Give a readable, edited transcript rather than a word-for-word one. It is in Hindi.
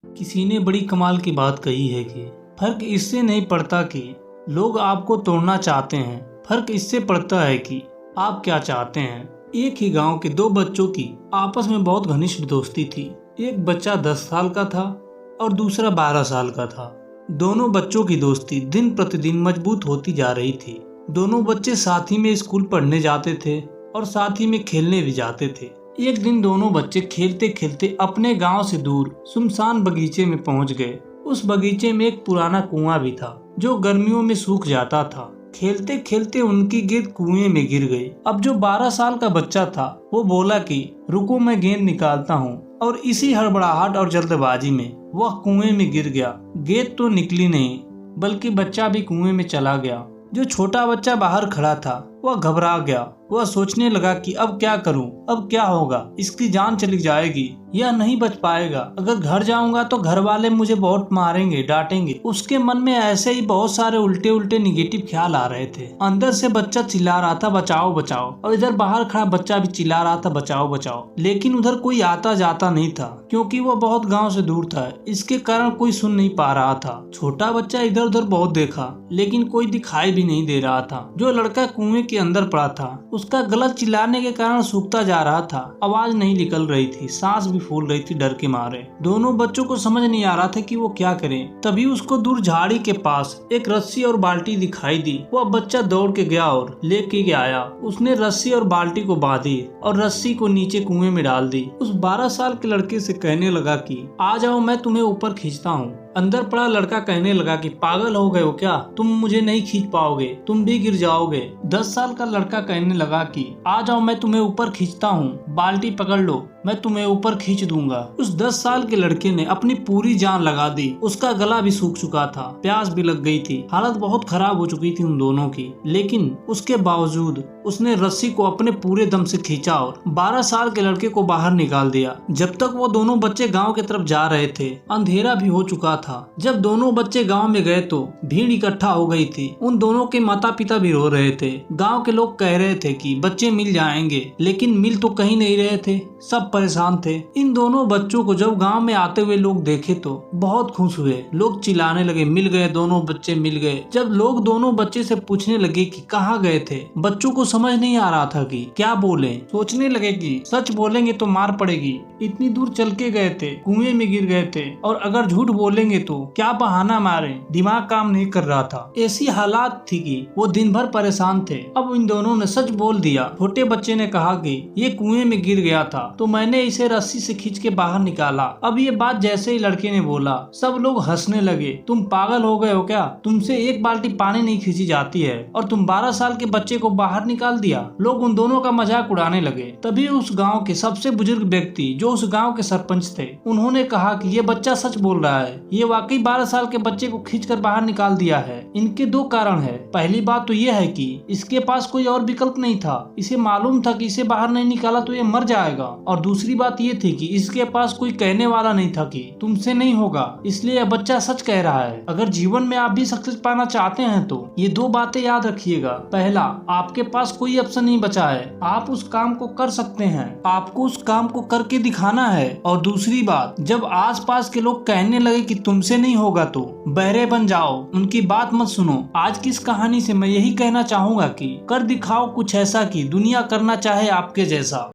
किसी ने बड़ी कमाल की बात कही है कि फर्क इससे नहीं पड़ता कि लोग आपको तोड़ना चाहते हैं, फर्क इससे पड़ता है कि आप क्या चाहते हैं। एक ही गांव के दो बच्चों की आपस में बहुत घनिष्ठ दोस्ती थी। एक बच्चा 10 साल का था और दूसरा 12 साल का था। दोनों बच्चों की दोस्ती दिन प्रतिदिन मजबूत होती जा रही थी। दोनों बच्चे साथ ही में स्कूल पढ़ने जाते थे और साथ ही में खेलने भी जाते थे। एक दिन दोनों बच्चे खेलते खेलते अपने गांव से दूर सुनसान बगीचे में पहुंच गए। उस बगीचे में एक पुराना कुआं भी था जो गर्मियों में सूख जाता था। खेलते खेलते उनकी गेंद कुएं में गिर गई। अब जो 12 साल का बच्चा था वो बोला कि रुको मैं गेंद निकालता हूँ, और इसी हड़बड़ाहट और जल्दबाजी में वह कुएं में गिर गया। गेंद तो निकली नहीं बल्कि बच्चा भी कुएं में चला गया। जो छोटा बच्चा बाहर खड़ा था वह घबरा गया। वह सोचने लगा कि अब क्या करूं, अब क्या होगा, इसकी जान चली जाएगी, यह नहीं बच पाएगा। अगर घर जाऊंगा तो घर वाले मुझे बहुत मारेंगे, डांटेंगे। उसके मन में ऐसे ही बहुत सारे उल्टे उल्टे निगेटिव ख्याल आ रहे थे। अंदर से बच्चा चिल्ला रहा था बचाओ बचाओ, और इधर बाहर खड़ा बच्चा भी चिल्ला रहा था बचाओ बचाओ। लेकिन उधर कोई आता जाता नहीं था क्योंकि वह बहुत गाँव से दूर था। इसके कारण कोई सुन नहीं पा रहा था। छोटा बच्चा इधर उधर बहुत देखा लेकिन कोई दिखाई भी नहीं दे रहा था। जो लड़का कुएं के अंदर पड़ा था उसका गला चिल्लाने के कारण सूखता जा रहा था। आवाज नहीं निकल रही थी, सांस भी फूल रही थी डर के मारे। दोनों बच्चों को समझ नहीं आ रहा था कि वो क्या करें। तभी उसको दूर झाड़ी के पास एक रस्सी और बाल्टी दिखाई दी। वह बच्चा दौड़ के गया और लेके आया। उसने रस्सी और बाल्टी को बांधी और रस्सी को नीचे कुएं में डाल दी। उस 12 साल के लड़के से कहने लगा कि आ जाओ मैं तुम्हें ऊपर खींचता हूँ। अंदर पड़ा लड़का कहने लगा कि पागल हो गए हो क्या, तुम मुझे नहीं खींच पाओगे, तुम भी गिर जाओगे। 10 साल का लड़का कहने लगा कि आ जाओ मैं तुम्हें ऊपर खींचता हूँ, बाल्टी पकड़ लो, मैं तुम्हें ऊपर खींच दूंगा। उस 10 साल के लड़के ने अपनी पूरी जान लगा दी। उसका गला भी सूख चुका था, प्यास भी लग गई थी, हालत बहुत खराब हो चुकी थी उन दोनों की। लेकिन उसके बावजूद उसने रस्सी को अपने पूरे दम से खींचा और 12 साल के लड़के को बाहर निकाल दिया। जब तक वो दोनों बच्चे गाँव की तरफ जा रहे थे अंधेरा भी हो चुका था। जब दोनों बच्चे गांव में गए तो भीड़ इकट्ठा हो गई थी। उन दोनों के माता पिता भी रो रहे थे। गांव के लोग कह रहे थे कि बच्चे मिल जाएंगे, लेकिन मिल तो कहीं नहीं रहे थे। सब परेशान थे। इन दोनों बच्चों को जब गांव में आते हुए लोग देखे तो बहुत खुश हुए। लोग चिल्लाने लगे मिल गए, दोनों बच्चे मिल गए। जब लोग दोनों बच्चे से पूछने लगे कि कहाँ गए थे, बच्चों को समझ नहीं आ रहा था कि क्या बोले। सोचने लगे कि सच बोलेंगे तो मार पड़ेगी, इतनी दूर चल के गए थे, कुएं में गिर गए थे, और अगर झूठ बोलेंगे तो क्या बहाना मारे। दिमाग काम नहीं कर रहा था। ऐसी हालात थी कि वो दिन भर परेशान थे। अब इन दोनों ने सच बोल दिया। छोटे बच्चे ने कहा कि ये कुएं में गिर गया था तो मैंने इसे रस्सी से खींच के बाहर निकाला। अब ये बात जैसे ही लड़के ने बोला सब लोग हंसने लगे। तुम पागल हो गए हो क्या, तुमसे एक बाल्टी पानी नहीं खींची जाती है और तुम 12 साल के बच्चे को बाहर निकाल दिया। लोग उन दोनों का मजाक उड़ाने लगे। तभी उस गाँव के सबसे बुजुर्ग व्यक्ति जो उस गाँव के सरपंच थे उन्होंने कहा कि ये बच्चा सच बोल रहा है, ये वाकई 12 साल के बच्चे को खींचकर बाहर निकाल दिया है। इनके दो कारण है। पहली बात तो ये है कि इसके पास कोई और विकल्प नहीं था। इसे मालूम था कि इसे बाहर नहीं निकाला तो ये मर जाएगा। और दूसरी बात ये थी कि इसके पास कोई कहने वाला नहीं था कि तुमसे नहीं होगा, इसलिए यह बच्चा सच कह रहा है। अगर जीवन में आप भी सक्सेस पाना चाहते हैं तो ये दो बातें याद रखिएगा। पहला, आपके पास कोई ऑप्शन नहीं बचा है, आप उस काम को कर सकते हैं, आपको उस काम को करके दिखाना है। और दूसरी बात, जब आसपास के लोग कहने लगे कि तुमसे नहीं होगा तो बहरे बन जाओ, उनकी बात मत सुनो। आज की इस कहानी से मैं यही कहना चाहूंगा कि कर दिखाओ कुछ ऐसा कि दुनिया करना चाहे आपके जैसा।